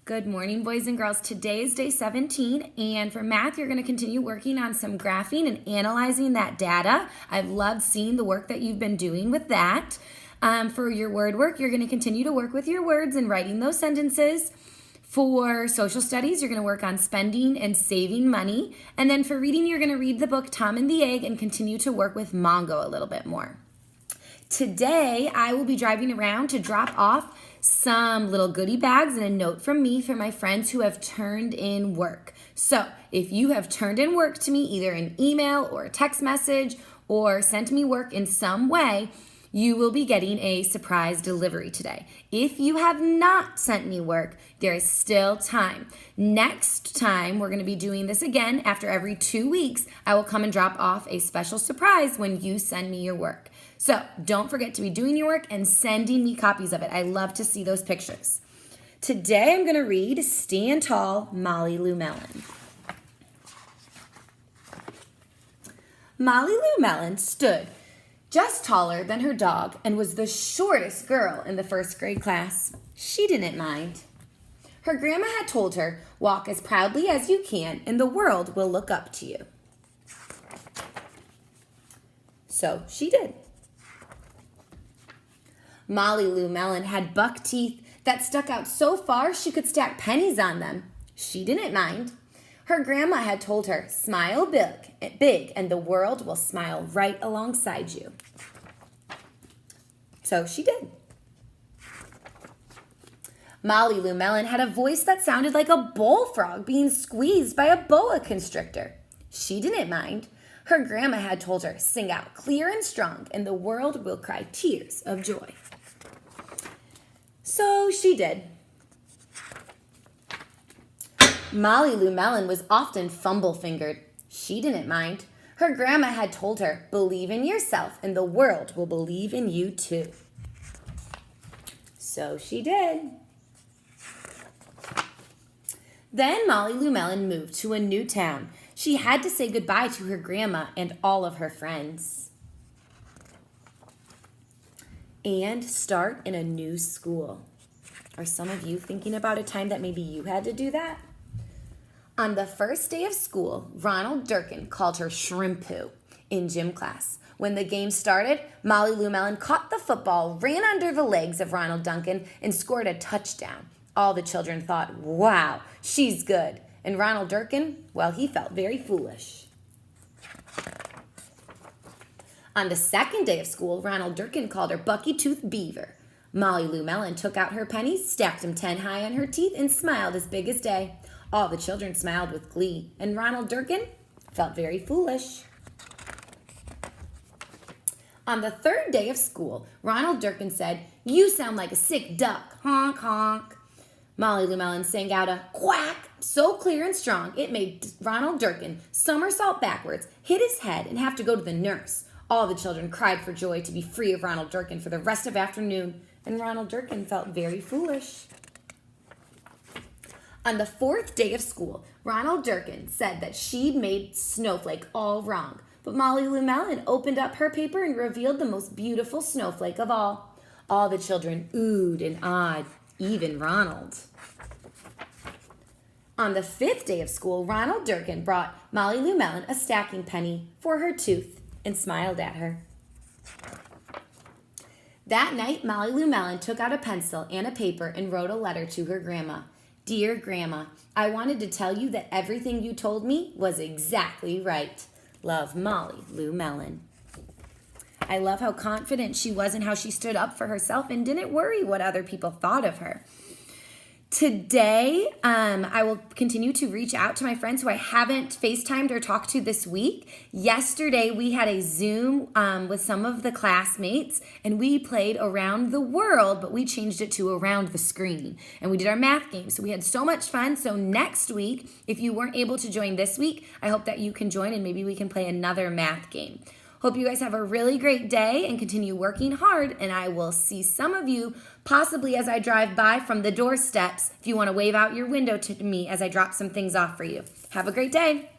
Good morning, boys and girls. Today is day 17, and for math, you're going to continue working on some graphing and analyzing that data. I've loved seeing the work that you've been doing with that. For your word work, you're going to continue to work with your words and writing those sentences. For social studies, you're going to work on spending and saving money. And then for reading, you're going to read the book Tom and the Egg and continue to work with Mongo a little bit more. Today, I will be driving around to drop off some little goodie bags and a note from me for my friends who have turned in work. So if you have turned in work to me, either an email or a text message or sent me work in some way, you will be getting a surprise delivery today. If you have not sent me work, there is still time. Next time, we're going to be doing this again. After every 2 weeks, I will come and drop off a special surprise when you send me your work. So don't forget to be doing your work and sending me copies of it. I love to see those pictures. Today, I'm going to read Stand Tall, Molly Lou Mellon. Molly Lou Mellon stood just taller than her dog and was the shortest girl in the first grade class. She didn't mind. Her grandma had told her, "Walk as proudly as you can and the world will look up to you." So she did. Molly Lou Mellon had buck teeth that stuck out so far she could stack pennies on them. She didn't mind. Her grandma had told her, "Smile big, and the world will smile right alongside you." So she did. Molly Lou Mellon had a voice that sounded like a bullfrog being squeezed by a boa constrictor. She didn't mind. Her grandma had told her, "Sing out clear and strong, and the world will cry tears of joy." So she did. Molly Lou Mellon was often fumble-fingered. She didn't mind. Her grandma had told her, "Believe in yourself and the world will believe in you too." So she did. Then Molly Lou Mellon moved to a new town. She had to say goodbye to her grandma and all of her friends and start in a new school. Are some of you thinking about a time that maybe you had to do that? On the first day of school, Ronald Durkin called her Shrimp-Poo in gym class. When the game started, Molly Lou Mellon caught the football, ran under the legs of Ronald Duncan, and scored a touchdown. All the children thought, "Wow, she's good." And Ronald Durkin, well, he felt very foolish. On the second day of school, Ronald Durkin called her Bucky-Tooth Beaver. Molly Lou Mellon took out her pennies, stacked them 10 high on her teeth, and smiled as big as day. All the children smiled with glee, and Ronald Durkin felt very foolish. On the third day of school, Ronald Durkin said, "You sound like a sick duck, honk, honk." Molly Lou Mellon sang out a quack so clear and strong it made Ronald Durkin somersault backwards, hit his head, and have to go to the nurse. All the children cried for joy to be free of Ronald Durkin for the rest of afternoon, and Ronald Durkin felt very foolish. On the fourth day of school, Ronald Durkin said that she'd made Snowflake all wrong, but Molly Lou Mellon opened up her paper and revealed the most beautiful snowflake of all. All the children oohed and awed, even Ronald. On the fifth day of school, Ronald Durkin brought Molly Lou Mellon a stacking penny for her tooth and smiled at her. That night, Molly Lou Mellon took out a pencil and a paper and wrote a letter to her grandma. "Dear Grandma, I wanted to tell you that everything you told me was exactly right. Love, Molly Lou Mellon." I love how confident she was and how she stood up for herself and didn't worry what other people thought of her. Today, I will continue to reach out to my friends who I haven't FaceTimed or talked to this week. Yesterday, we had a Zoom with some of the classmates, and we played Around the World, but we changed it to Around the Screen. And we did our math game, so we had so much fun. So next week, if you weren't able to join this week, I hope that you can join and maybe we can play another math game. Hope you guys have a really great day and continue working hard, and I will see some of you possibly as I drive by from the doorsteps if you want to wave out your window to me as I drop some things off for you. Have a great day.